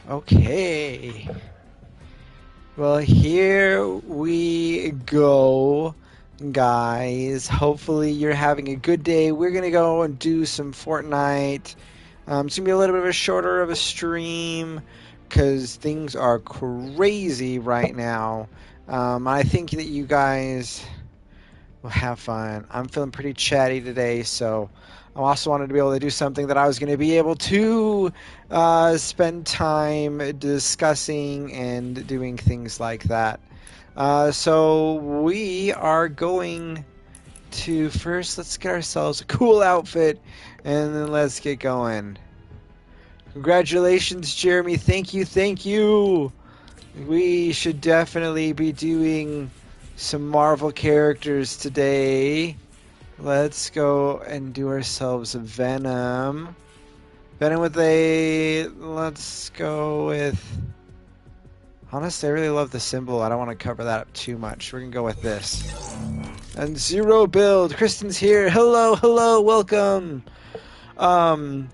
Okay. Well, here we go, guys. Hopefully you're having a good day. We're gonna go and do some Fortnite. It's gonna be a little bit of a shorter of a stream because things are crazy right now. I think that you guys will have fun. I'm feeling pretty chatty today, so I also wanted to be able to do something that I was going to be able to spend time discussing and doing things like that. So we are going to first, let's get ourselves a cool outfit and then let's get going. Congratulations, Jeremy. Thank you, thank you. We should definitely be doing some Marvel characters today. Let's go and do ourselves a Venom. Venom with a... Let's go with... Honestly, I really love the symbol. I don't want to cover that up too much. We're going to go with this. And Zero Build. Kristen's here. Hello, hello, welcome. I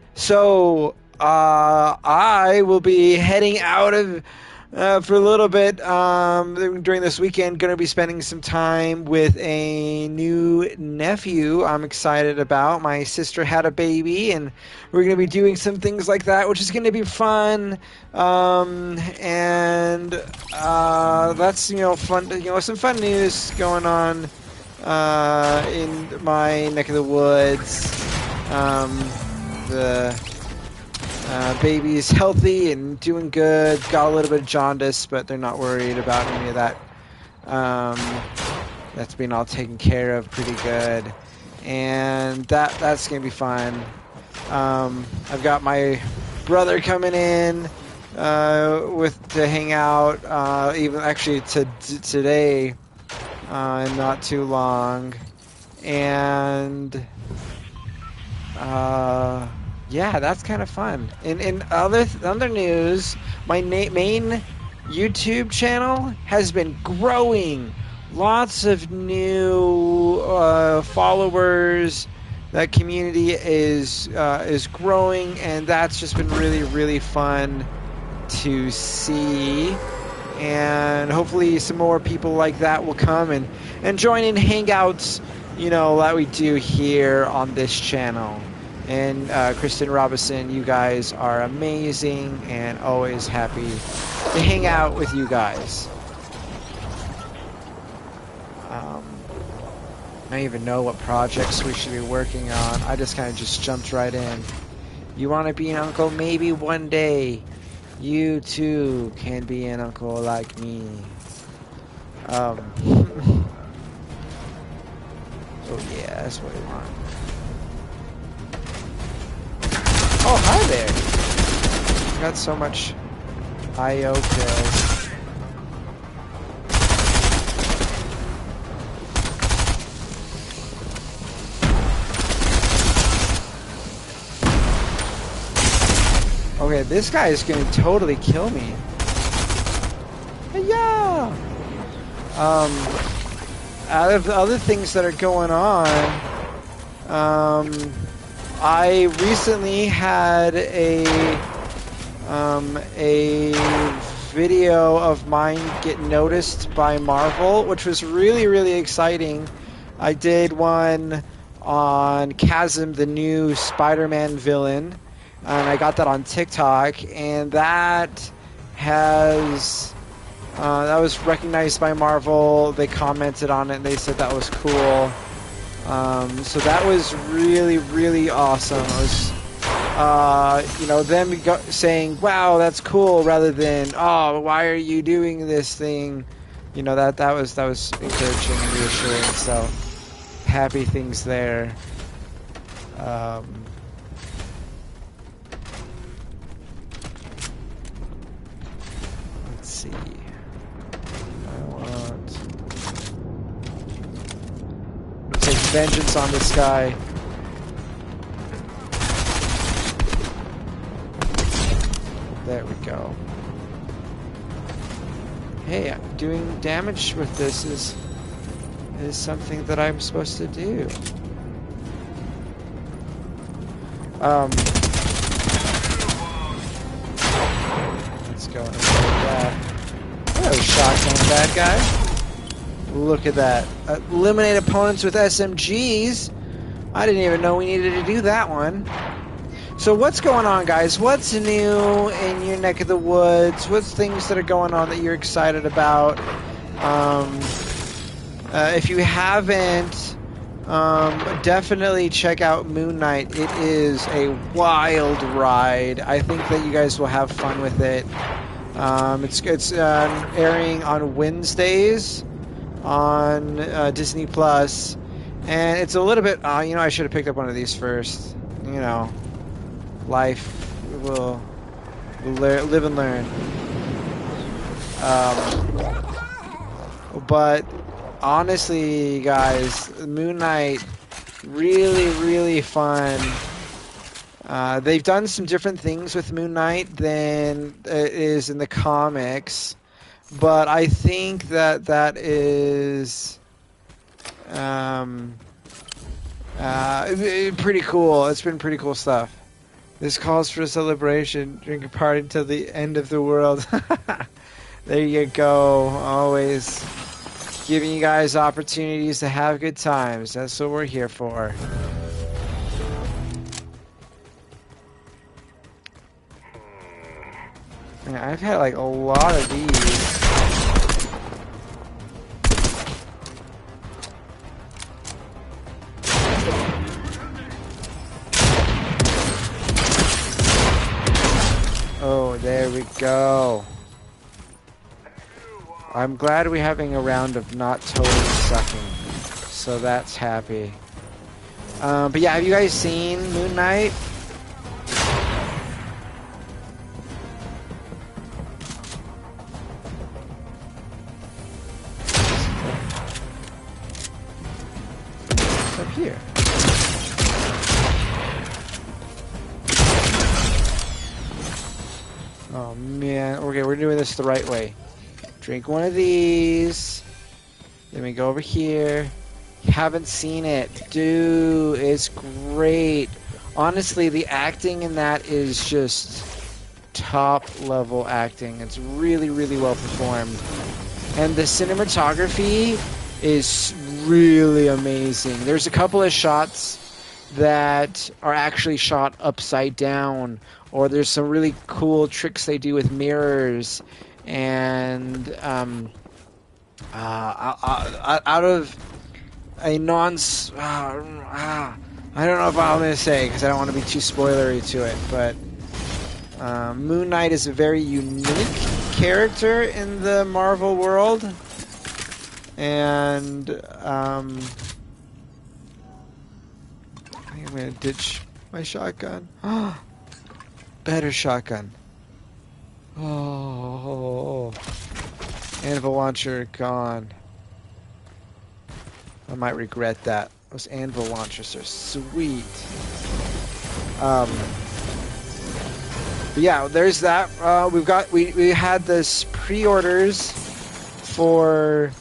will be heading out of... for a little bit during this weekend, going to be spending some time with a new nephew I'm excited about. My sister had a baby, and we're going to be doing some things like that, which is going to be fun. That's, fun, some fun news going on in my neck of the woods. Baby's healthy and doing good. Got a little bit of jaundice, but they're not worried about any of that. That's being all taken care of pretty good, and that's gonna be fun. I've got my brother coming in to hang out. Even actually today, in not too long, and. Yeah, that's kind of fun. In other news, my main YouTube channel has been growing. Lots of new followers. That community is growing, and that's just been really, really fun to see. And hopefully some more people like that will come and join in hangouts, that we do here on this channel. And Kristen Robinson, you guys are amazing and always happy to hang out with you guys. I don't even know what projects we should be working on. I just kind of jumped right in. You want to be an uncle? Maybe one day you too can be an uncle like me. Oh yeah, that's what we want. Oh, hi there! Got so much IO kills. Okay, this guy is going to totally kill me. Yeah. Out of the other things that are going on, I recently had a video of mine get noticed by Marvel, which was really, really exciting. I did one on Chasm, the new Spider-Man villain, and I got that on TikTok, and that was recognized by Marvel. They commented on it, and they said that was cool. So that was really, really awesome. It was, them saying, wow, that's cool, rather than, oh, why are you doing this thing? That was encouraging and reassuring, so happy things there. Let's see. Take vengeance on this guy. There we go. Hey, doing damage with this is something that I'm supposed to do. go and like that. Hello, shotgun bad guy. Look at that. Eliminate opponents with SMGs. I didn't even know we needed to do that one. So what's going on, guys? What's new in your neck of the woods? What's things that are going on that you're excited about? If you haven't, definitely check out Moon Knight. It is a wild ride. I think that you guys will have fun with it. It's airing on Wednesdays on Disney Plus, and it's a little bit. I should have picked up one of these first. Life will live and learn. But honestly, guys, Moon Knight, really, really fun. They've done some different things with Moon Knight than it is in the comics, but I think that is pretty cool. It's been pretty cool stuff. This calls for a celebration. Drink a party until the end of the world. There you go. Always giving you guys opportunities to have good times. That's what we're here for. Man, I've had like a lot of these. Oh, there we go. I'm glad we're having a round of not totally sucking. So that's happy. But yeah, have you guys seen Moon Knight? It's up here. Oh man, okay, we're doing this the right way. Drink one of these. Then we go over here. You haven't seen it. Dude, it's great. Honestly, the acting in that is just top level acting. It's really, really well performed. And the cinematography is really amazing. There's a couple of shots that are actually shot upside down, or there's some really cool tricks they do with mirrors. And out of a I don't know if I'm going to say, because I don't want to be too spoilery to it, but Moon Knight is a very unique character in the Marvel world, and I think I'm going to ditch my shotgun. Better shotgun. Oh, anvil launcher gone. I might regret that. Those anvil launchers are sweet. But yeah, there's that. We had this pre-orders for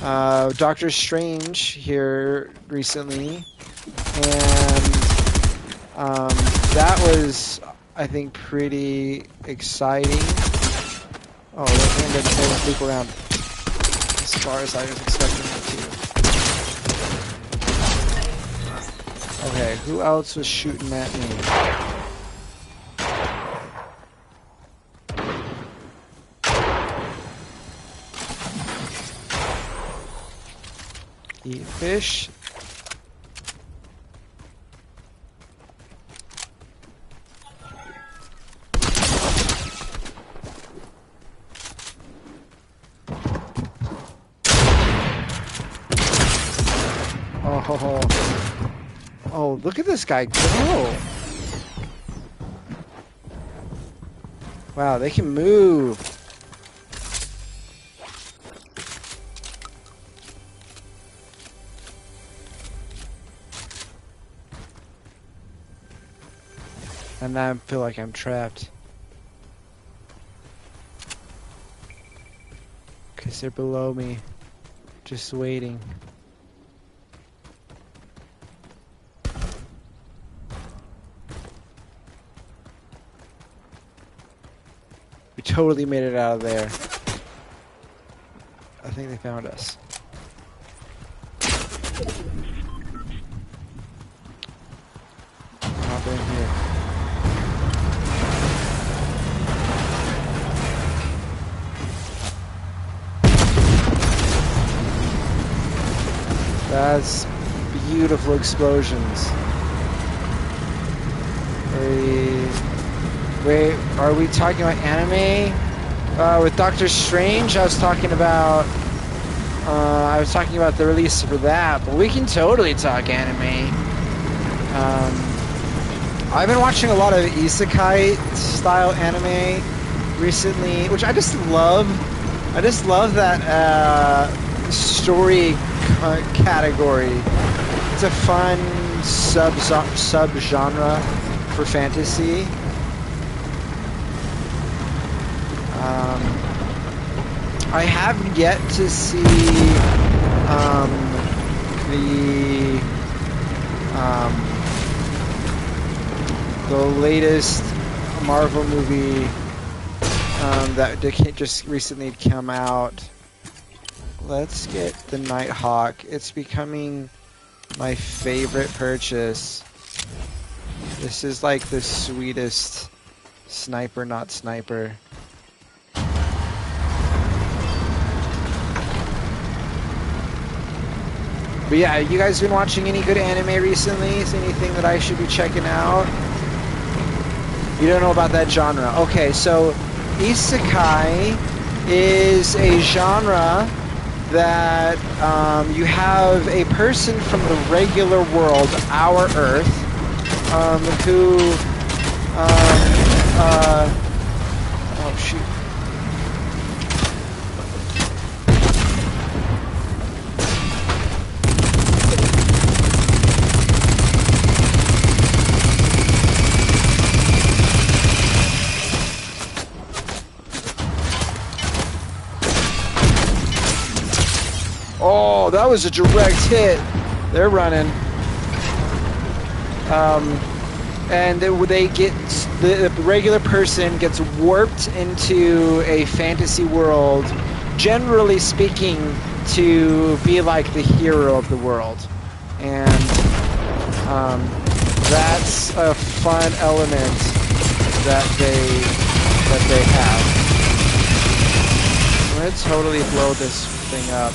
Doctor Strange here recently, and that was, I think, pretty exciting. Oh, that thing didn't loop around as far as I was expecting it to. Okay, who else was shooting at me? Eat fish. Oh, look at this guy go. Wow, they can move. And now I feel like I'm trapped. Because they're below me. Just waiting. totally made it out of there. I think they found us. Hop in here. That's beautiful explosions. Wait, are we talking about anime? With Doctor Strange, I was talking about the release for that, but we can totally talk anime. I've been watching a lot of isekai style anime recently, which I just love. I just love that story category. It's a fun sub-genre for fantasy. I have yet to see the latest Marvel movie that just recently come out. Let's get the Nighthawk. It's becoming my favorite purchase. This is like the sweetest sniper, not sniper. But yeah, you guys been watching any good anime recently? Is there anything that I should be checking out? You don't know about that genre. Okay, so isekai is a genre that you have a person from the regular world, our Earth, who oh shoot. Oh, that was a direct hit. They're running. And they get the regular person gets warped into a fantasy world, generally speaking, to be like the hero of the world, and that's a fun element that they have. I'm gonna totally blow this thing up.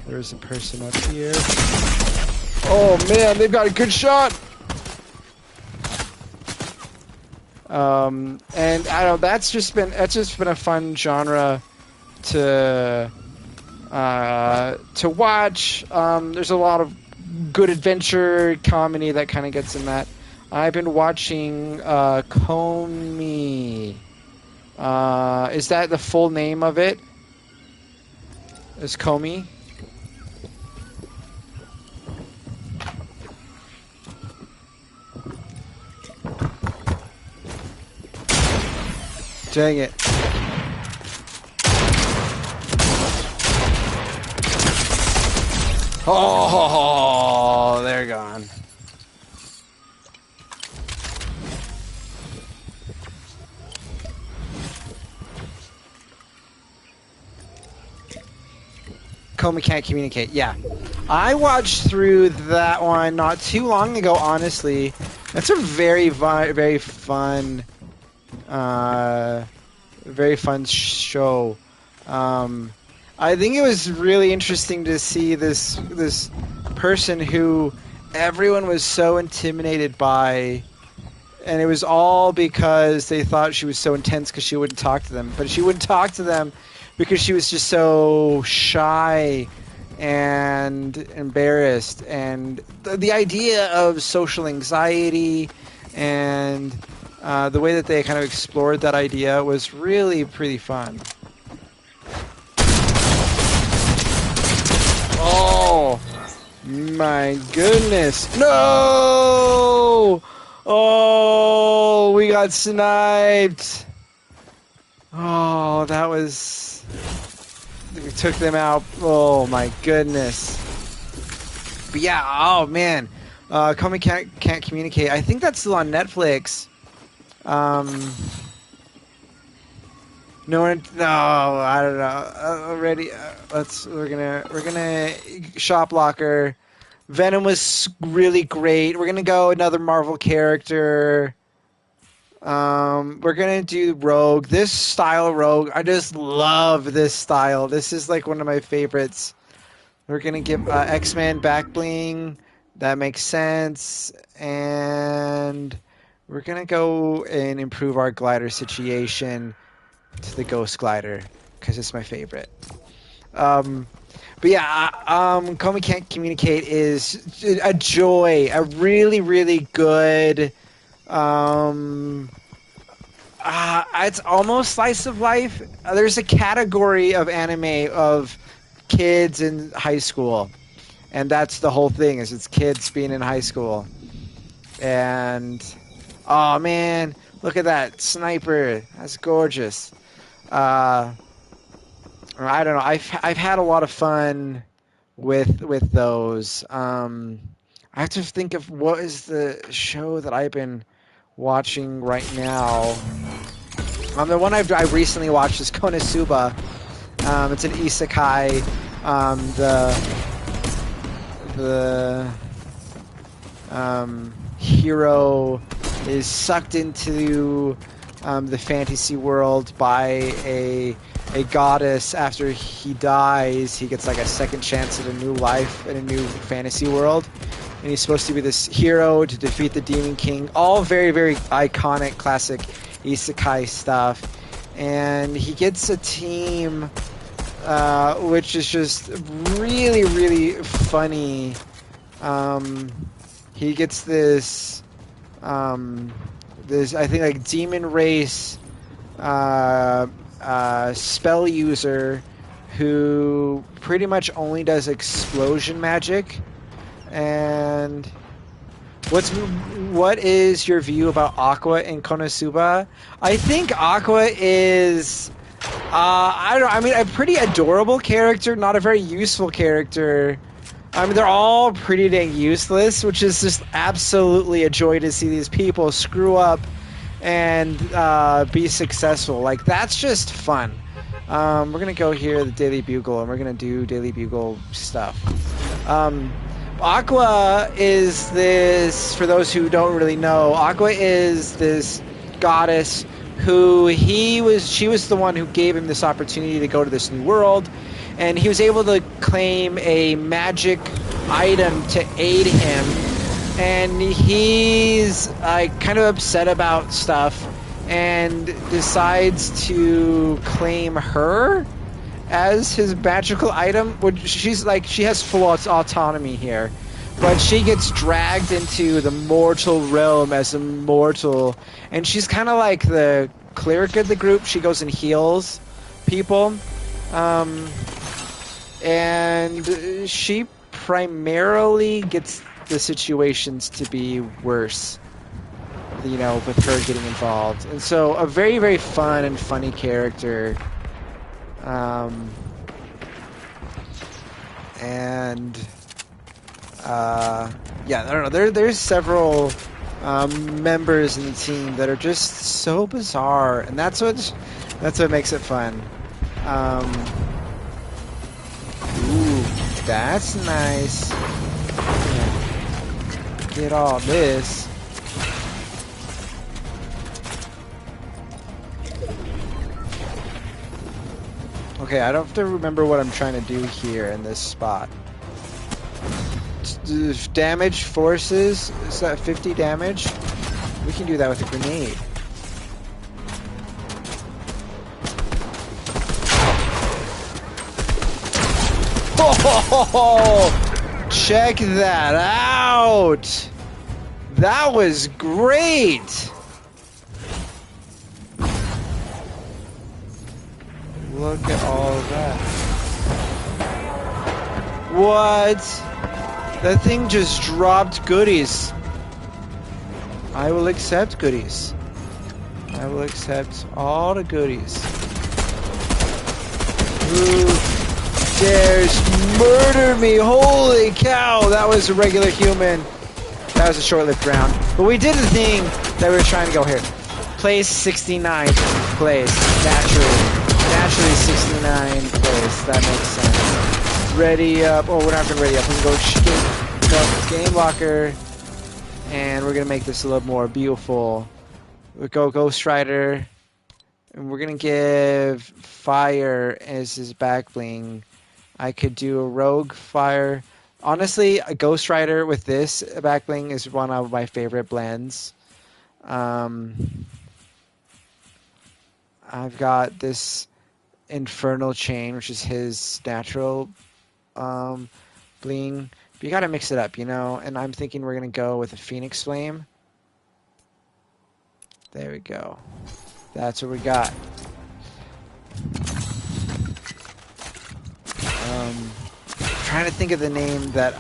There's a person up here. Oh man, they've got a good shot. And I don't know, that's just been a fun genre to watch. There's a lot of good adventure comedy that kind of gets in that. I've been watching Comey. Is that the full name of it? Is Comey? Dang it. Oh, they're gone. Comey can't communicate. Yeah. I watched through that one not too long ago, honestly. That's a very fun show. I think it was really interesting to see this person who everyone was so intimidated by, and it was all because they thought she was so intense because she wouldn't talk to them. But she wouldn't talk to them because she was just so shy and embarrassed. And the idea of social anxiety and the way that they kind of explored that idea was really pretty fun. Oh my goodness. No! Oh, we got sniped. Oh, that was... We took them out. Oh, my goodness. But yeah, oh, man. Comey can't communicate. I think that's still on Netflix. No one. No, I don't know. Already, we're gonna shop locker. Venom was really great. We're gonna go another Marvel character. We're gonna do Rogue. This style Rogue, I just love this style. This is like one of my favorites. We're gonna give X-Men back bling. That makes sense. And we're gonna go and improve our glider situation to the Ghost Glider because it's my favorite. But yeah, Comey Can't Communicate is a joy, a really, really good. It's almost slice of life. There's a category of anime of kids in high school, and that's the whole thing. Is it's kids being in high school, and oh man, look at that sniper. That's gorgeous. I don't know. I've had a lot of fun with those. I have to think of what is the show that I've been watching right now. The one I recently watched is Konosuba. It's an isekai. The hero is sucked into the fantasy world by a goddess. After he dies, he gets like a second chance at a new life in a new fantasy world. And he's supposed to be this hero to defeat the Demon King. All very, very iconic, classic isekai stuff. And he gets a team which is just really, really funny. He gets this, I think, like demon race spell user who pretty much only does explosion magic. And what is your view about Aqua in Konosuba? I think Aqua is a pretty adorable character, not a very useful character. I mean, they're all pretty dang useless, which is just absolutely a joy to see these people screw up and be successful. Like, that's just fun. We're gonna go here, the Daily Bugle, and we're gonna do Daily Bugle stuff. Aqua is this, for those who don't really know, Aqua is this goddess who she was the one who gave him this opportunity to go to this new world, and he was able to claim a magic item to aid him, and he's kind of upset about stuff and decides to claim her as his magical item. She has full autonomy here, but she gets dragged into the mortal realm as a mortal, and she's kind of like the cleric of the group. She goes and heals people, and she primarily gets the situations to be worse, with her getting involved. And so a very, very fun and funny character. I don't know. There's several members in the team that are just so bizarre, and that's what makes it fun. Ooh, that's nice. Yeah. Get all this. Okay, I don't have to remember what I'm trying to do here in this spot. Damage forces, is that 50 damage? We can do that with a grenade. Oh, check that out! That was great! Look at all of that. What? That thing just dropped goodies. I will accept goodies. I will accept all the goodies. Who dares murder me? Holy cow! That was a regular human. That was a short-lived round. But we did the thing that we were trying to go here. Place 69th place. Naturally 69th place. That makes sense. Ready up. Oh, we're not going to ready up. We're going to go game locker. And we're going to make this a little more beautiful. We'll go Ghost Rider. And we're going to give Fire as his back bling. I could do a Rogue Fire. Honestly, a Ghost Rider with this back bling is one of my favorite blends. I've got this Infernal Chain, which is his natural bling. But you gotta mix it up, you know? And I'm thinking we're gonna go with a Phoenix Flame. There we go. That's what we got. Trying to think of the name that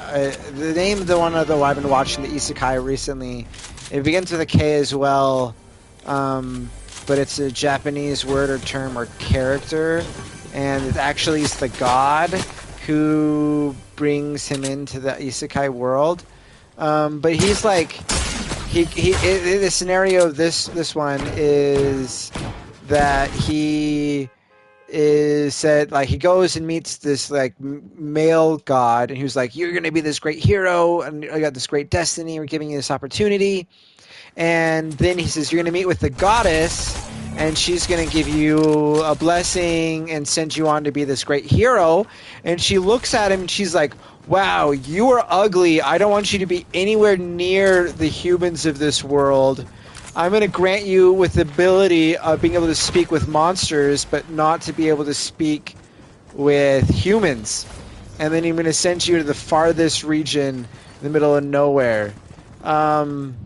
the one though I've been watching, the isekai recently. It begins with a K as well, but it's a Japanese word or term or character, and it actually is the god who brings him into the isekai world. But he's like, the scenario of this one is that he is said, like, he goes and meets this like male god, and he was like, you're gonna be this great hero and I got this great destiny, we're giving you this opportunity. And then he says you're gonna meet with the goddess and she's gonna give you a blessing and send you on to be this great hero. And she looks at him and she's like, wow, you are ugly, I don't want you to be anywhere near the humans of this world. I'm going to grant you with the ability of being able to speak with monsters, but not to be able to speak with humans. And then I'm going to send you to the farthest region in the middle of nowhere. And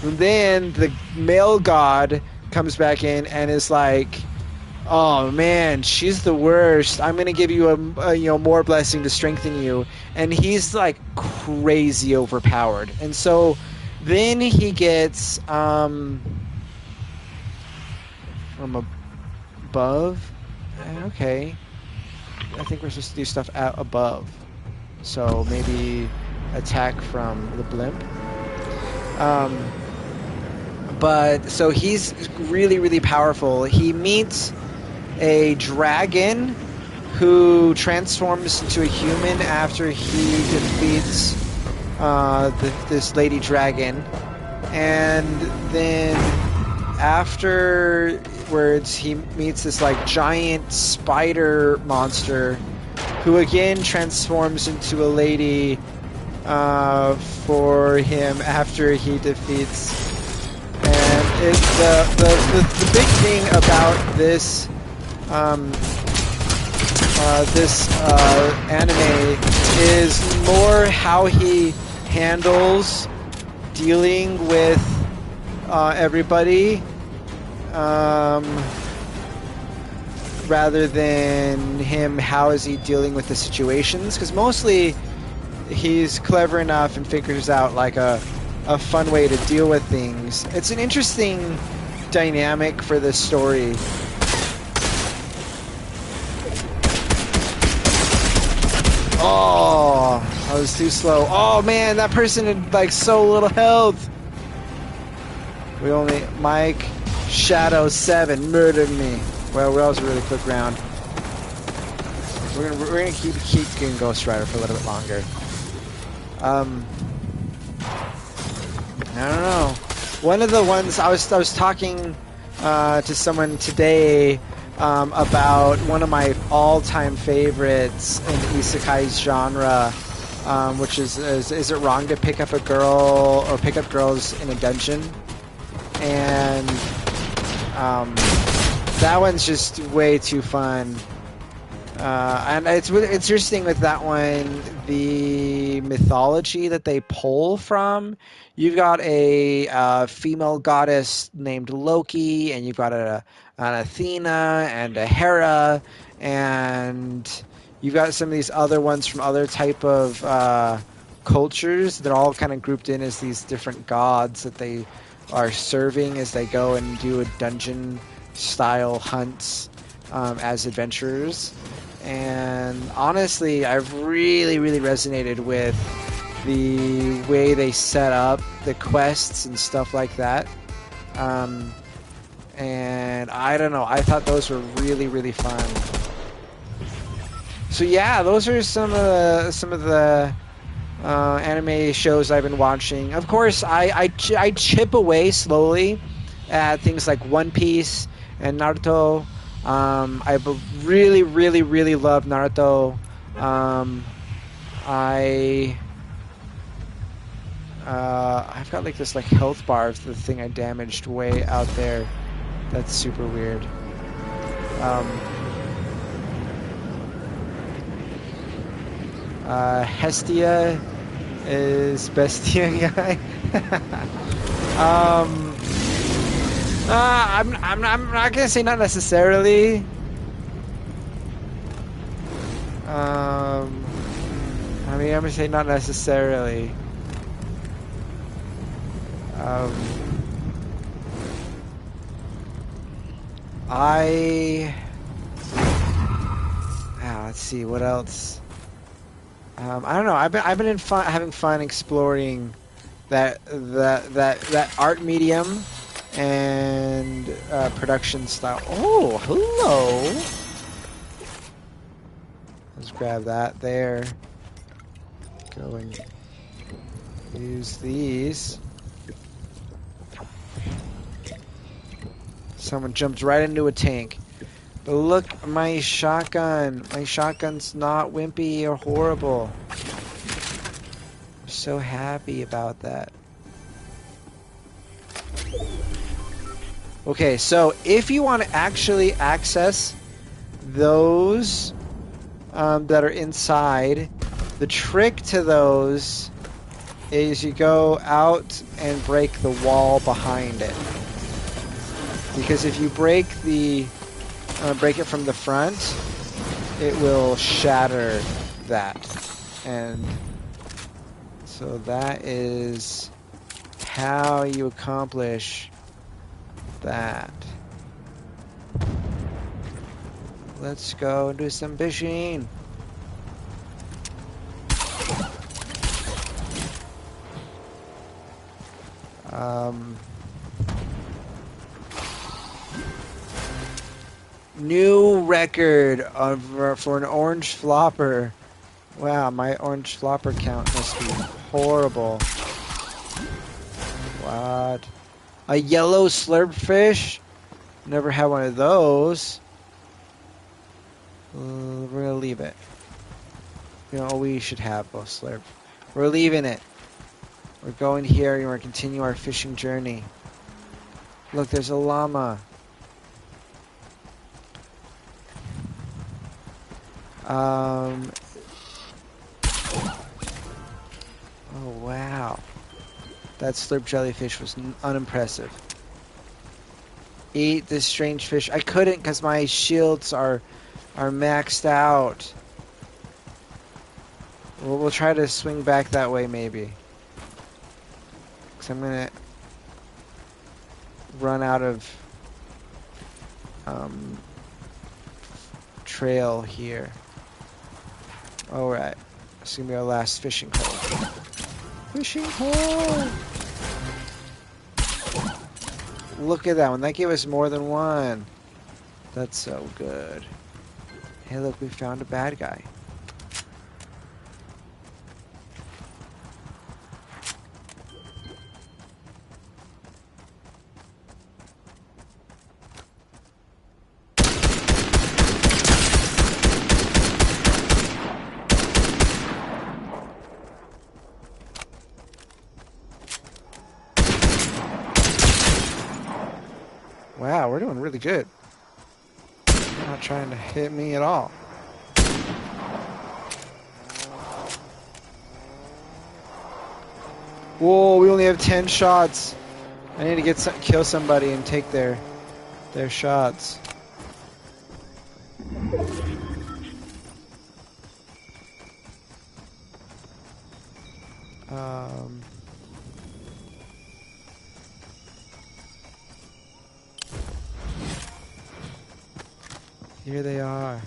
then the male god comes back in and is like, oh man, she's the worst. I'm going to give you a more blessing to strengthen you. And he's like crazy overpowered. And so then he gets from above. Okay, I think we're supposed to do stuff out above. So maybe attack from the blimp. But so he's really, really powerful. He meets a dragon who transforms into a human after he defeats this lady dragon, and then afterwards he meets this like giant spider monster who again transforms into a lady for him after he defeats. And the big thing about this anime is more how he handles dealing with everybody, rather than him how is he dealing with the situations, because mostly he's clever enough and figures out like a fun way to deal with things. It's an interesting dynamic for this story. Oh, I was too slow. Oh man, that person had like so little health. We only Mike Shadow 7 murdered me. Well, that was a really quick round. We're gonna keep getting Ghost Rider for a little bit longer. I don't know. One of the ones I was talking to someone today about one of my all-time favorites in the isekai genre, which is it wrong to pick up a girl or pick up girls in a dungeon? And that one's just way too fun. And it's interesting with that one, the mythology that they pull from. You've got a female goddess named Loki, and you've got an Athena and a Hera, and you've got some of these other ones from other type of cultures. They're all kind of grouped in as these different gods that they are serving as they go and do a dungeon style hunts as adventurers. And honestly, I've really resonated with the way they set up the quests and stuff like that. And I don't know, I thought those were really fun. So yeah, those are some of the anime shows I've been watching. Of course, I chip away slowly at things like One Piece and Naruto. Really love Naruto. I I've got like this like health bar of the thing I damaged way out there. That's super weird. Hestia is Bestia guy. I'm not gonna say not necessarily. I mean, I'm gonna say not necessarily. Let's see what else. I don't know. I've been having fun exploring that art medium and production style. Oh, hello. Let's grab that there. Go and use these. Someone jumped right into a tank. But look, my shotgun. My shotgun's not wimpy or horrible. I'm so happy about that. Okay, so if you want to actually access those that are inside, the trick to those is you go out and break the wall behind it. Because if you break it from the front, it will shatter that. And so that is how you accomplish that. Let's go and do some fishing. New record for an orange flopper. Wow, my orange flopper count must be horrible. What? A yellow slurp fish? Never had one of those. We're gonna leave it. You know, we should have a slurp. We're leaving it. We're going here and we're gonna continue our fishing journey. Look, there's a llama. Oh wow. That slurp jellyfish was unimpressive. Eat this strange fish. I couldn't because my shields are maxed out. We'll try to swing back that way maybe. Because I'm gonna run out of trail here. Alright. This is gonna be our last fishing hole. Fishing hole! Look at that one. That gave us more than one. That's so good. Hey, look, we found a bad guy. Wow, we're doing really good. You're not trying to hit me at all. Whoa, we only have 10 shots. I need to kill somebody and take their shots. Here they are.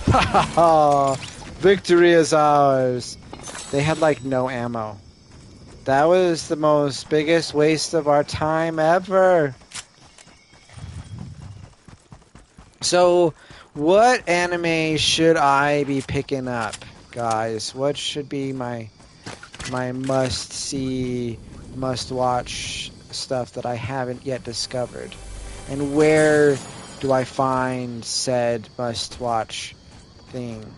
Ha ha ha! Victory is ours! They had like no ammo. That was the most biggest waste of our time ever. So, what anime should I be picking up, guys? What should be my must see, must watch stuff that I haven't yet discovered? And where do I find said must watch thing?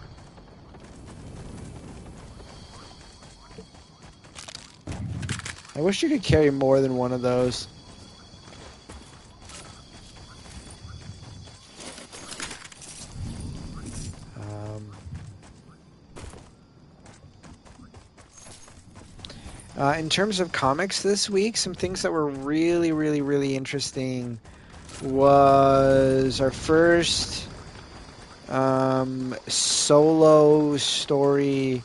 I wish you could carry more than one of those. In terms of comics this week, some things that were really, really, really interesting was our first solo story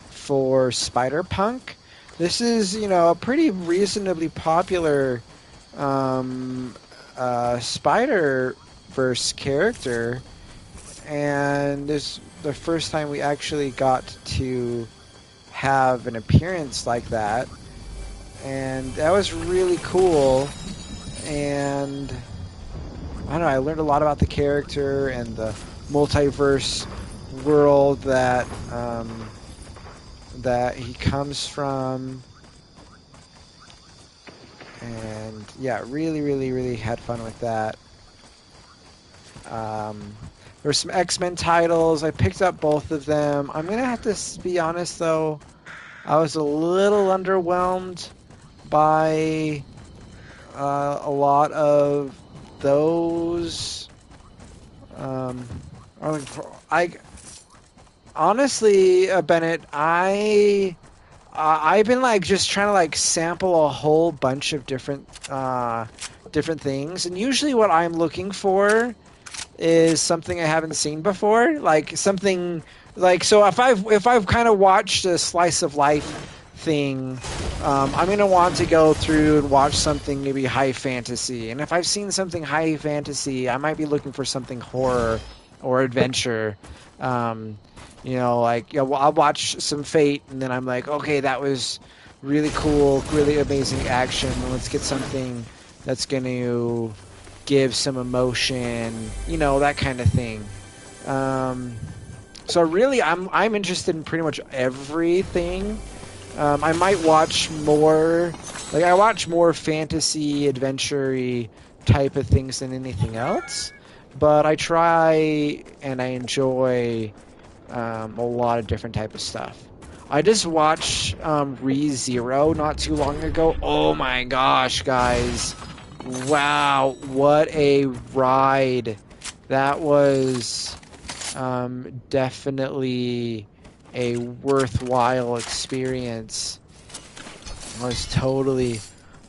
for Spider-Punk. This is, a pretty reasonably popular Spider-Verse character, and this is the first time we actually got to have an appearance like that, and that was really cool. And I don't know, I learned a lot about the character and the multiverse world that that he comes from, and yeah, really, really, really had fun with that. There were some X-Men titles. I picked up both of them. I'm gonna have to be honest though, I was a little underwhelmed by a lot of those. I honestly, Bennett, I've been like just trying to like sample a whole bunch of different things, and usually what I'm looking for is something I haven't seen before, like something like, so if I've kind of watched a slice of life thing, I'm gonna want to go through and watch something maybe high fantasy, and if I've seen something high fantasy, I might be looking for something horror or adventure. I'll watch some Fate, and then I'm like, okay, that was really cool, really amazing action. Let's get something that's going to give some emotion, that kind of thing. So really, I'm interested in pretty much everything. I might watch more, like I watch more fantasy, adventure-y type of things than anything else. But I try and I enjoy a lot of different type of stuff. I just watched ReZero not too long ago. Oh my gosh, guys. Wow, what a ride. That was definitely a worthwhile experience. I was totally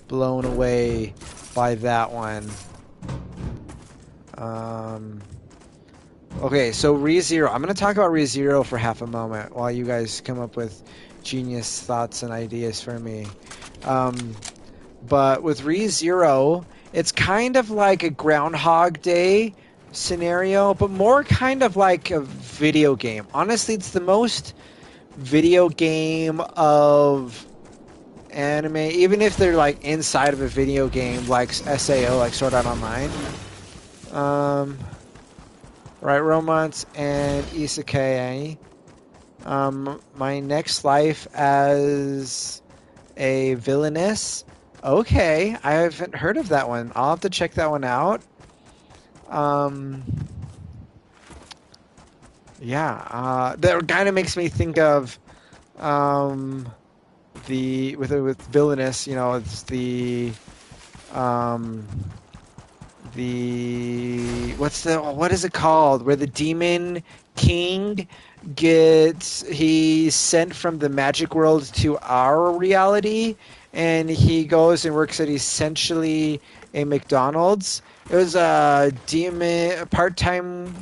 blown away by that one. Okay, so ReZero. I'm going to talk about ReZero for half a moment while you guys come up with genius thoughts and ideas for me. But with ReZero, it's kind of like a Groundhog Day scenario, but more kind of like a video game. Honestly, it's the most video game of anime, even if they're like inside of a video game like SAO, like Sword Art Online. Right, romance and isekai. My next life as a villainess. Okay, I haven't heard of that one. I'll have to check that one out. That kind of makes me think of with villainous. It's what is it called? Where the demon king he's sent from the magic world to our reality, and he goes and works at essentially a McDonald's. It was a part-time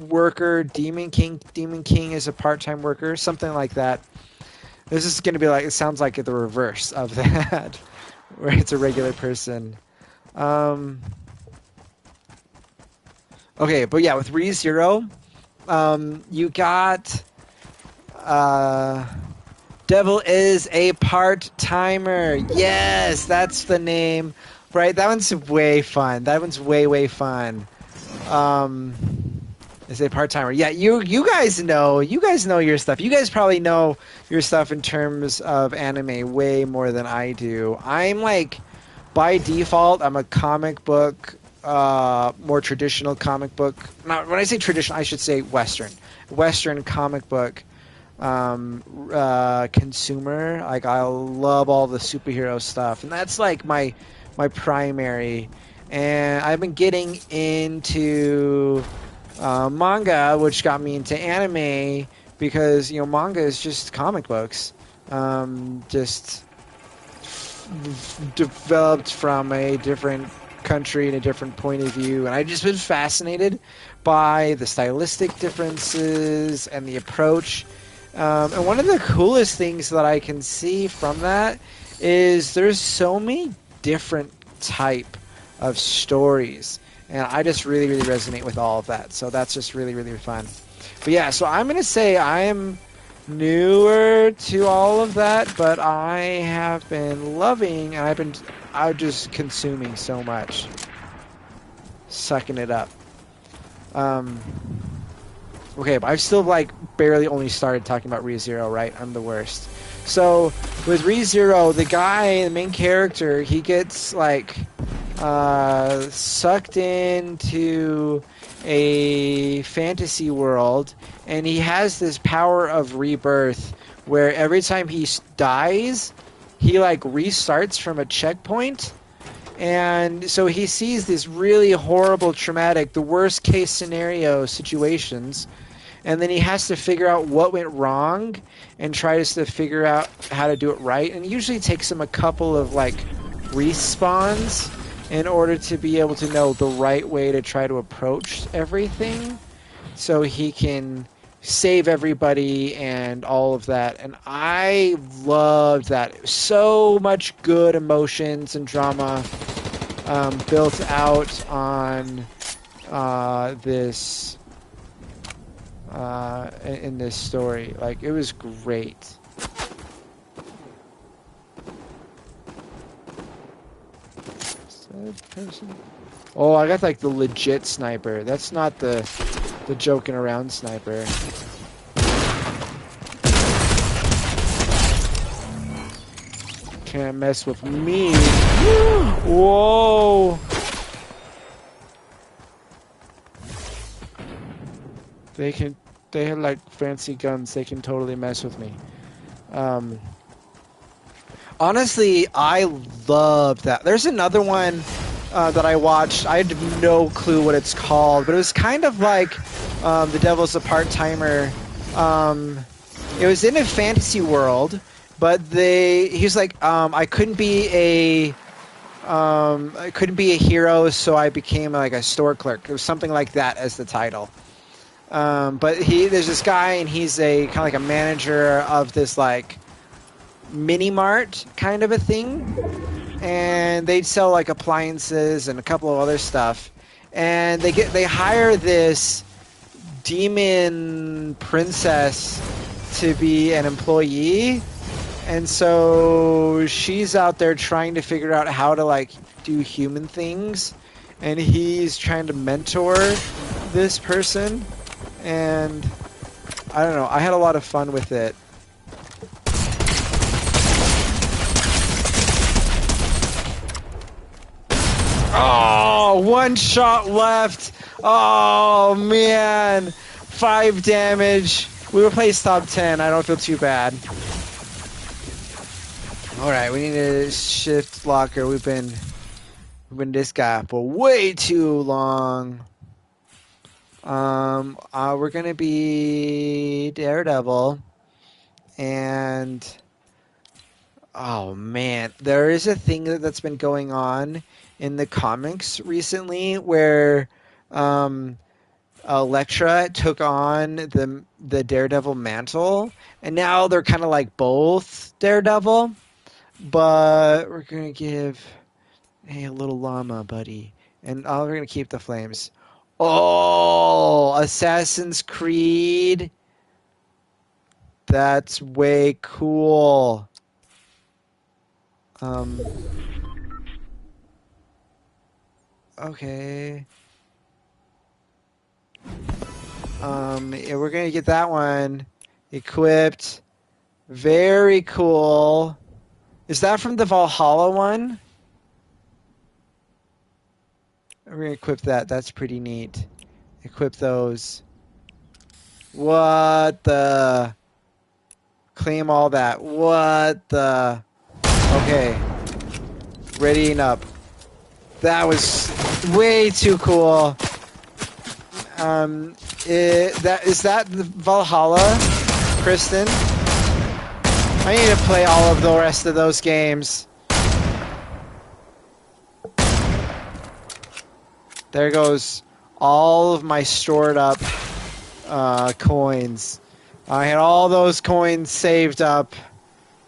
worker, demon king. Demon king is a part-time worker, something like that. This is going to be like, it sounds like the reverse of that, where it's a regular person. Um, okay, but yeah, with ReZero, you got uh, Devil is a part-timer. Yes, that's the name. Right, that one's way fun. That one's way fun. Um, is a part-timer. Yeah, you guys know your stuff. You guys probably know your stuff in terms of anime way more than I do. I'm like, by default, I'm a comic book, more traditional comic book. Not when I say traditional, I should say Western comic book consumer. Like I love all the superhero stuff, and that's like my primary. And I've been getting into manga, which got me into anime because manga is just comic books, just developed from a different country and a different point of view, and I just been fascinated by the stylistic differences and the approach. And one of the coolest things that I can see from that is there's so many different type of stories, and I just really resonate with all of that. So that's just really fun. But yeah, so I'm gonna say I am newer to all of that, but I have been loving, and I'm just consuming so much, sucking it up. Um, okay, but I've still like barely only started talking about ReZero, right? I'm the worst. So with ReZero, the main character, he gets like sucked into a fantasy world, and he has this power of rebirth where every time he dies, he like restarts from a checkpoint. And so he sees these really horrible, traumatic, the worst case scenario situations, and then he has to figure out what went wrong and tries to figure out how to do it right. And it usually takes him a couple of like respawns in order to be able to know the right way to try to approach everything so he can save everybody and all of that. And I loved that. So much good emotions and drama built out on this in this story. Like, it was great. Person? Oh, I got like the legit sniper. That's not the joking around sniper. Can't mess with me. Whoa. They have like fancy guns. They can totally mess with me. Honestly, I love that. There's another one that I watched. I had no clue what it's called, but it was kind of like The Devil's a Part-Timer. It was in a fantasy world, but he's like, I couldn't be a hero, so I became like a store clerk. It was something like that as the title. But there's this guy, and he's a kind of like a manager of this like mini mart kind of a thing, and they'd sell like appliances and a couple of other stuff, and they hire this demon princess to be an employee, and so she's out there trying to figure out how to like do human things, and he's trying to mentor this person, and I don't know, I had a lot of fun with it. Oh, one shot left. Oh, man. 5 damage. We replaced top 10. I don't feel too bad. All right, we need to shift locker. We've been this guy for way too long. We're going to be Daredevil. And oh, man. There is a thing that's been going on in the comics recently where Elektra took on the Daredevil Mantle, and now they're kind of like both Daredevil. But we're gonna give hey a little llama, buddy, and we're gonna keep the flames. Oh, Assassin's Creed. That's way cool. Um, okay. Yeah, we're gonna get that one equipped. Very cool. Is that from the Valhalla one? We're gonna equip that. That's pretty neat. Equip those. What the? Claim all that. What the? Okay. Readying up. That was way too cool. Is that the Valhalla, Kristen? I need to play all of the rest of those games. There goes all of my stored up coins. I had all those coins saved up.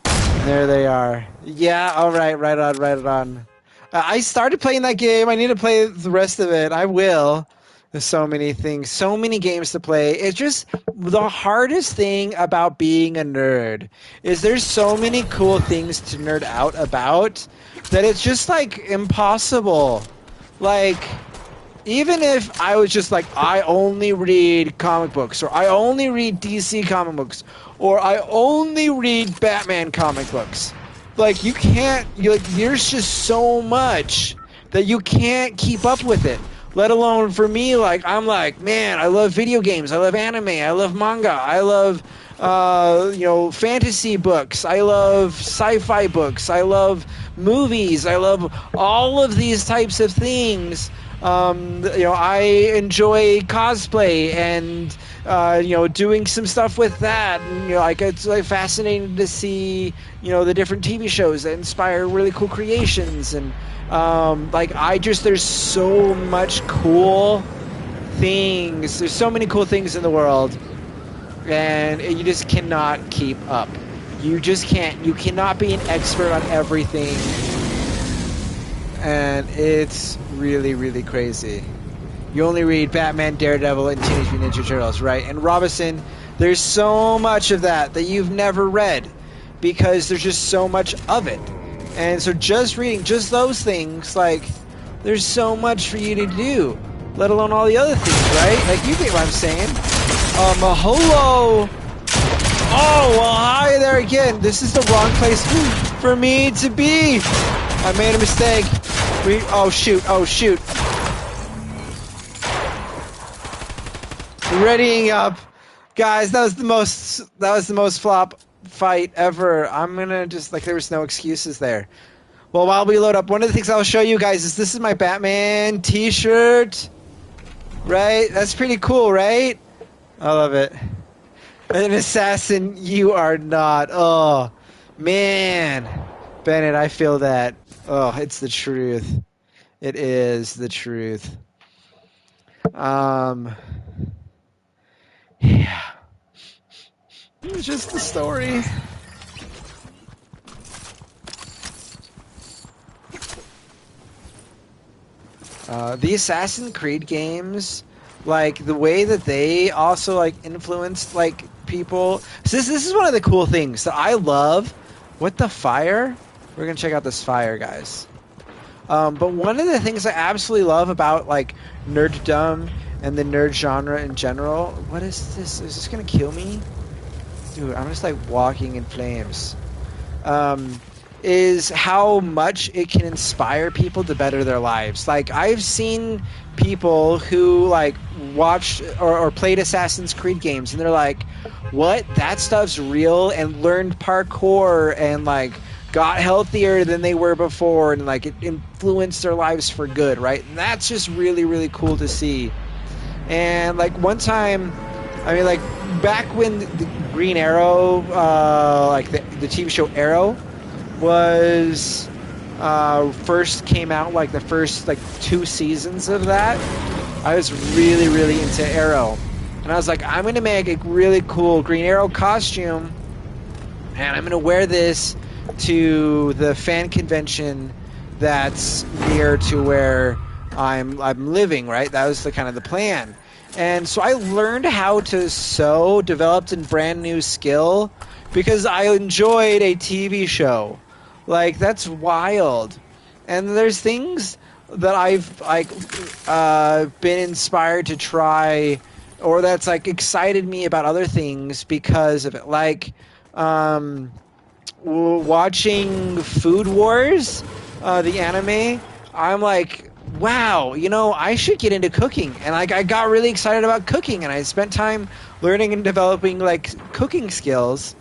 There they are. Yeah, all right, right on, right on. I started playing that game. I need to play the rest of it. I will. There's so many things, so many games to play. It's just the hardest thing about being a nerd is there's so many cool things to nerd out about that it's just like impossible. Like even if I was just like, I only read comic books, or I only read DC comic books, or I only read Batman comic books, like you can't, there's just so much that you can't keep up with it. Let alone for me, like I'm like, man, I love video games, I love anime, I love manga, I love fantasy books. I love sci-fi books. I love movies. I love all of these types of things. I enjoy cosplay and doing some stuff with that. And, like it's like fascinating to see the different TV shows that inspire really cool creations and there's so much cool things. There's so many cool things in the world. And you just cannot keep up. You just can't. You cannot be an expert on everything. And it's really, really crazy. You only read Batman, Daredevil, and Teenage Mutant Ninja Turtles, right? And Robinson, there's so much of that you've never read because there's just so much of it. And so just reading just those things, like, there's so much for you to do, let alone all the other things, right? Like, you get what I'm saying. Hello. Oh, well, hi there again. This is the wrong place for me to be. I made a mistake. Oh, shoot. Readying up. Guys, that was the most flop fight ever. I'm gonna just, there was no excuses there. Well, while we load up, one of the things I'll show you guys is this is my Batman t-shirt. Right? That's pretty cool, right? I love it. An assassin, you are not. Oh, man. Bennett, I feel that. Oh, it's the truth. It is the truth. Yeah. It's just the story. The Assassin's Creed games, like the way that they also influenced people. So this is one of the cool things that I love. What the fire? We're gonna check out this fire, guys. But one of the things I absolutely love about nerddom and the nerd genre in general. What is this? Is this gonna kill me? Dude, I'm just walking in flames. Is how much it can inspire people to better their lives. I've seen people who watched or played Assassin's Creed games and they're like, what? That stuff's real, and learned parkour and got healthier than they were before, and it influenced their lives for good, right? And that's just really, really cool to see. And one time, I mean, back when the Green Arrow, the TV show Arrow was first came out, the first 2 seasons of that, I was really, really into Arrow. And I was like, I'm going to make a really cool Green Arrow costume, and I'm going to wear this to the fan convention that's near to where I'm living, right? That was the kind of the plan. And so I learned how to sew, developed a brand new skill because I enjoyed a TV show. Like, that's wild. And there's things that I've been inspired to try, or that's like excited me about other things because of it. Like watching Food Wars, the anime. I'm like, wow, I should get into cooking, and like I got really excited about cooking, and I spent time learning and developing like cooking skills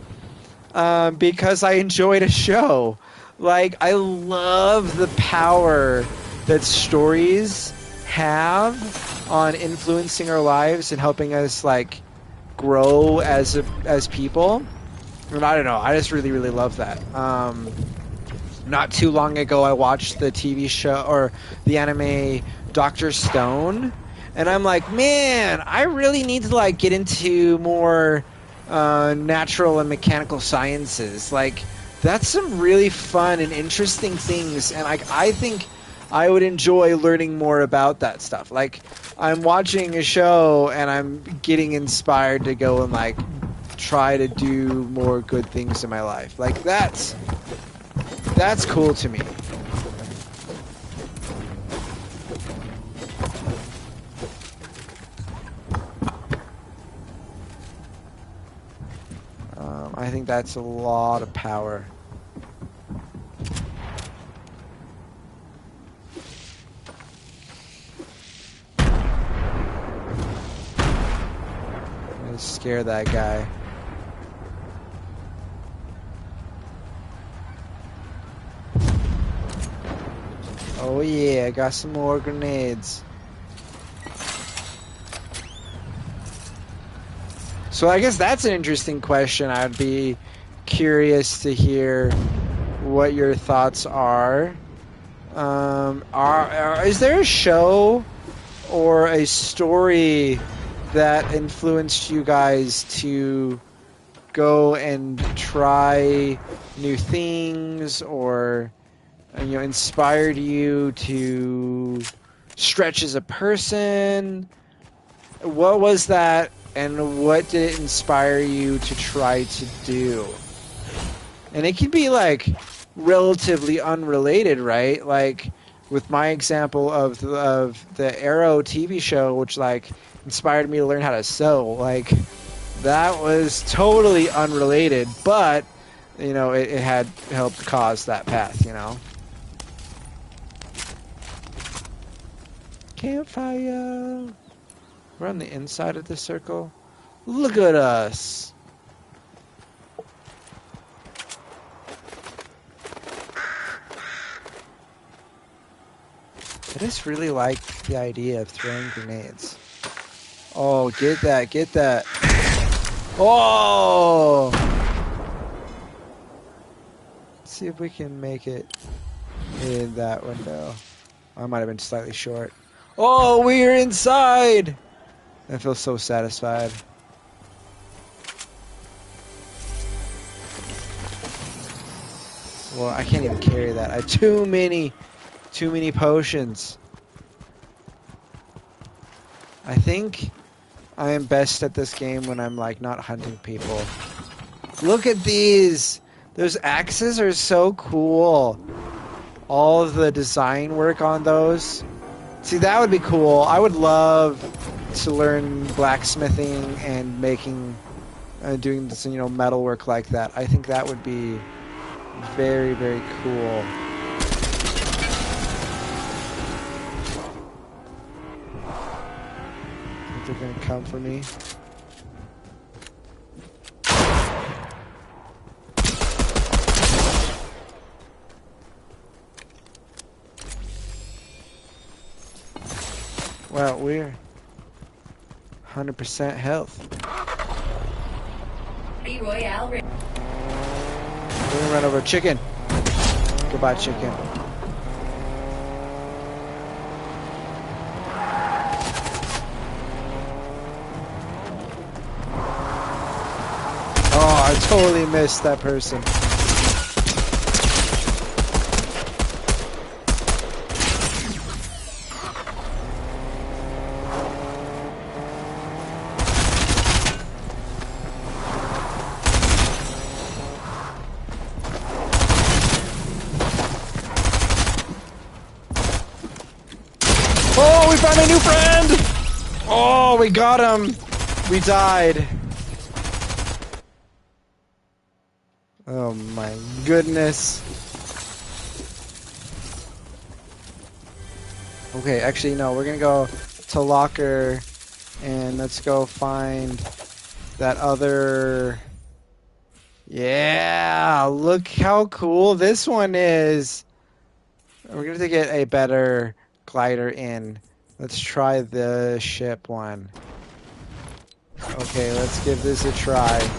because I enjoyed a show. Like, I love the power that stories have on influencing our lives and helping us like grow as people. And I don't know, I just really, really love that. Not too long ago, I watched the TV show or the anime Doctor Stone, and I'm like, man, I really need to like get into more natural and mechanical sciences. Like, that's some really fun and interesting things, and like I think I would enjoy learning more about that stuff. Like, I'm watching a show and I'm getting inspired to go and like try to do more good things in my life. Like, that's cool to me. I think that's a lot of power. I'm gonna scare that guy. Oh yeah, I got some more grenades. So I guess that's an interesting question. I'd be curious to hear what your thoughts are. Is there a show or a story that influenced you guys to go and try new things, or inspired you to stretch as a person? What was that, and what did it inspire you to try to do? And it can be like relatively unrelated, right? Like with my example of the Arrow TV show, which like inspired me to learn how to sew. Like, that was totally unrelated, but it had helped cause that path. Campfire. We're on the inside of the circle. Look at us. I just really like the idea of throwing grenades. Oh, get that, get that. Oh! Let's see if we can make it in that window. I might have been slightly short. Oh, we're inside! I feel so satisfied. Well, I can't even carry that. I have too many potions. I think I am best at this game when I'm like not hunting people. Look at these! Those axes are so cool. All of the design work on those. See, that would be cool. I would love to learn blacksmithing and making, doing this, metal work like that. I think that would be very, very cool. Think they're gonna come for me? Wow, we're 100% health. Royale. We're gonna run over a chicken. Goodbye, chicken. I totally missed that person. Oh, we found a new friend! Oh, we got him! We died. Oh my goodness. Okay, actually no, we're gonna go to locker and let's go find that other... Yeah, look how cool this one is. We're gonna have to get a better glider in. Let's try the ship one. Okay, let's give this a try.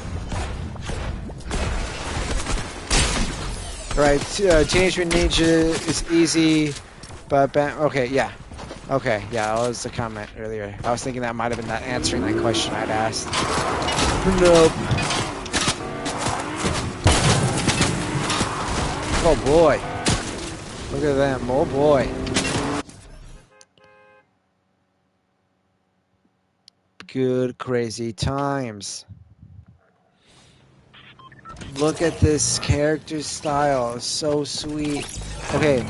Right, Teenage Mutant Ninja is easy, but okay, yeah. Okay, yeah, that was the comment earlier. I was thinking that might have been that answering that question I'd asked. Nope. Oh boy. Look at them. Oh boy. Good crazy times. Look at this character style. It's so sweet. Okay,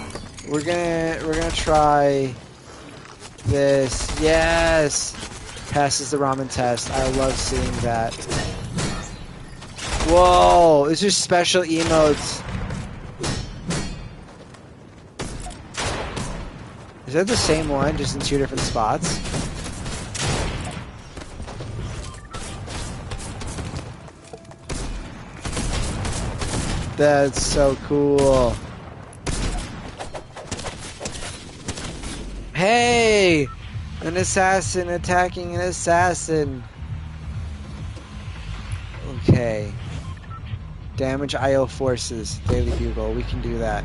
we're gonna try this. Yes! Passes the ramen test. I love seeing that. Whoa! These are special emotes. Is that the same one, just in 2 different spots? That's so cool. Hey! An assassin attacking an assassin. Okay. Damage IO forces. Daily Bugle. We can do that.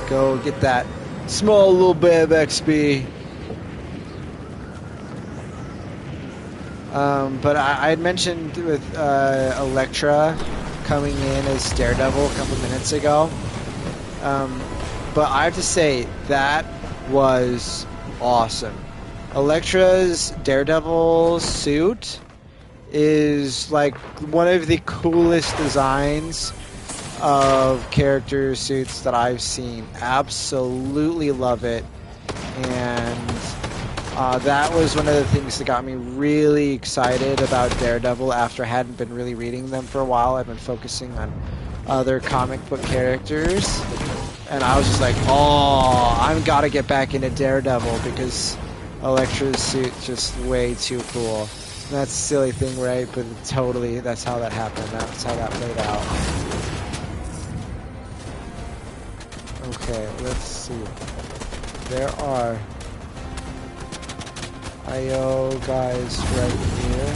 Go get that small little bit of XP. But I had mentioned with Elektra coming in as Daredevil a couple minutes ago. But I have to say, that was awesome. Elektra's Daredevil suit is like one of the coolest designs of character suits that I've seen. Absolutely love it. And that was one of the things that got me really excited about Daredevil after I hadn't been really reading them for a while. I've been focusing on other comic book characters. And I was just like, oh, I've got to get back into Daredevil because Elektra's suit's just way too cool. And that's a silly thing, right? But totally, that's how that happened. That's how that played out. Okay, let's see. There are IO guys right here.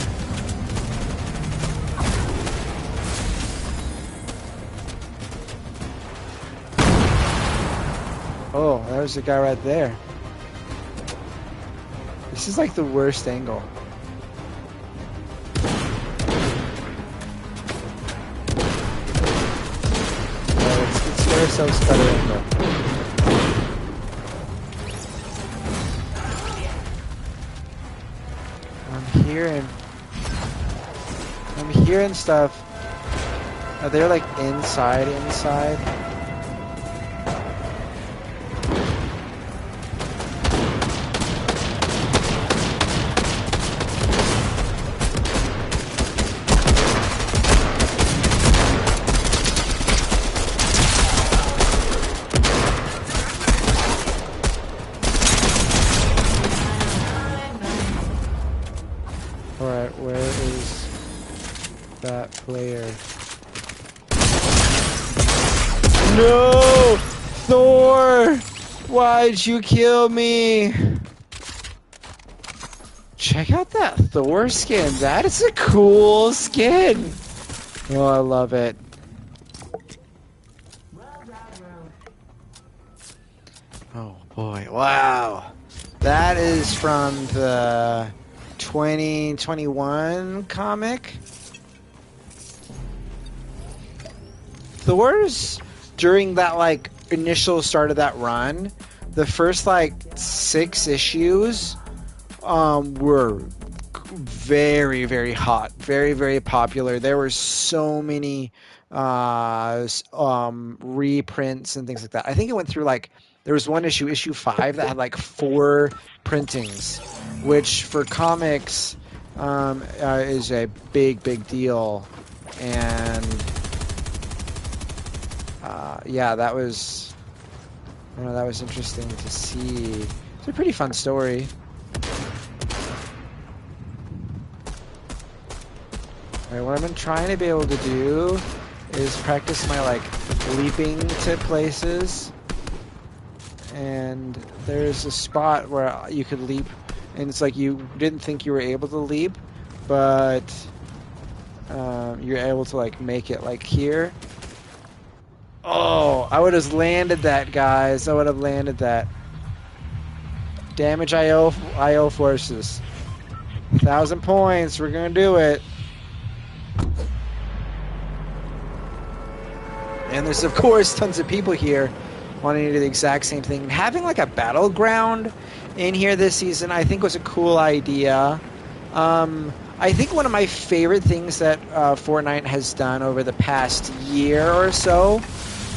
Oh, there's a guy right there. This is like the worst angle. Let's get ourselves a better angle. I'm hearing stuff. Are they like inside? Alright, where is that player? No! Thor! Why'd you kill me? Check out that Thor skin. That is a cool skin. Oh, I love it. Oh boy, wow. That is from the 2021 comic. Thor's during that like initial start of that run, the first like 6 issues were very hot, very popular. There were so many reprints and things like that. I think it went through like there was one issue, issue 5, that had like 4 printings, which for comics is a big deal. And yeah, that was that was interesting to see. It's a pretty fun story. Alright, what I've been trying to be able to do is practice my like leaping to places. And there's a spot where you could leap, and it's like you didn't think you were able to leap, but you're able to like make it like here. Oh, I would have landed that, guys. I would have landed that. Damage IO forces. 1,000 points. We're gonna do it. And there's of course tons of people here wanting to do the exact same thing. Having like a battleground in here this season, I think, was a cool idea. I think one of my favorite things that Fortnite has done over the past year or so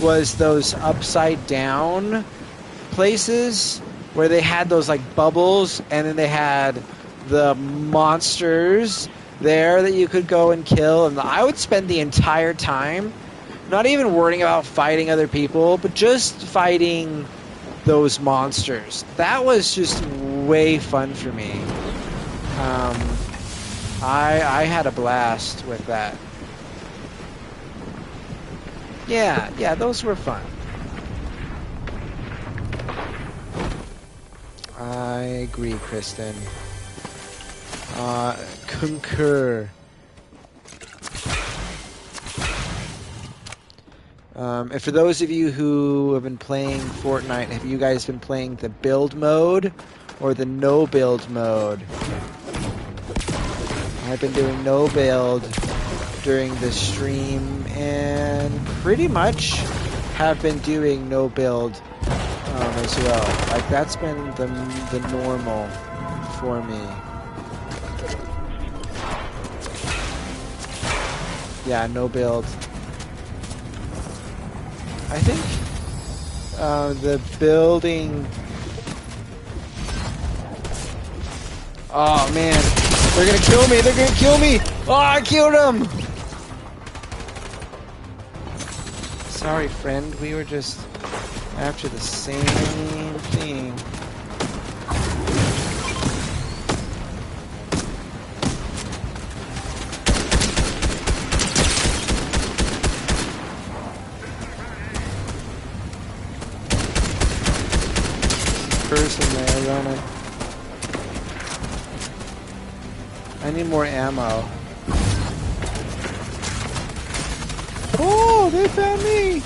was those upside down places where they had those like bubbles, and then they had the monsters there that you could go and kill. And I would spend the entire time not even worrying about fighting other people, but just fighting those monsters. That was just way fun for me. I had a blast with that. Yeah, those were fun. I agree, Kristen. Concur. And for those of you who have been playing Fortnite, have you guys been playing the build mode or the no build mode? I've been doing no build during the stream, and pretty much have been doing no build as well. Like, that's been the normal for me. Yeah, no build. I think the building... Oh man, they're gonna kill me! They're gonna kill me! Oh, I killed him! Sorry, friend. We were just after the same thing. Person there running. I need more ammo. Oh, they found me!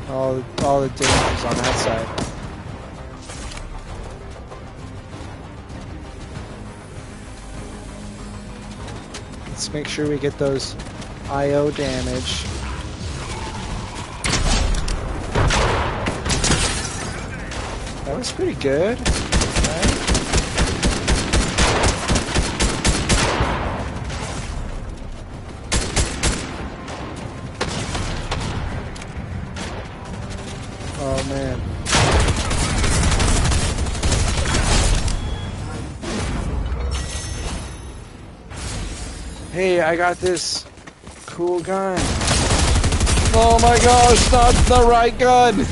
All the dangers on that side. Let's make sure we get those IO damage. That was pretty good, right? Oh man. Hey, I got this cool gun. Oh my gosh, not the right gun!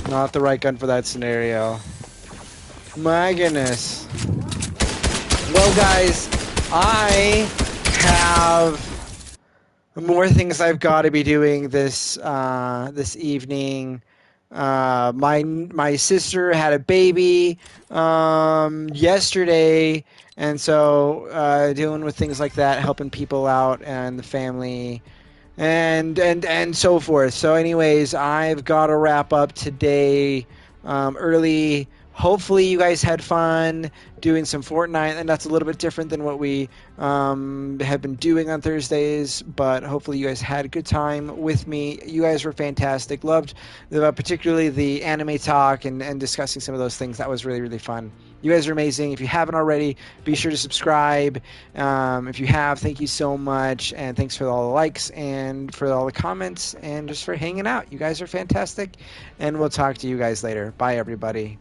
Not the right gun for that scenario. My goodness. Well, guys, I have more things I've got to be doing this this evening. My sister had a baby yesterday, and so dealing with things like that, helping people out and the family. And so forth. So anyways, I've got to wrap up today early. hopefully you guys had fun doing some Fortnite, and that's a little bit different than what we have been doing on Thursdays. But hopefully you guys had a good time with me. You guys were fantastic. Loved particularly the anime talk and discussing some of those things. That was really, really fun. You guys are amazing. If you haven't already, be sure to subscribe. If you have, thank you so much. And thanks for all the likes and for all the comments and just for hanging out. You guys are fantastic. And we'll talk to you guys later. Bye, everybody.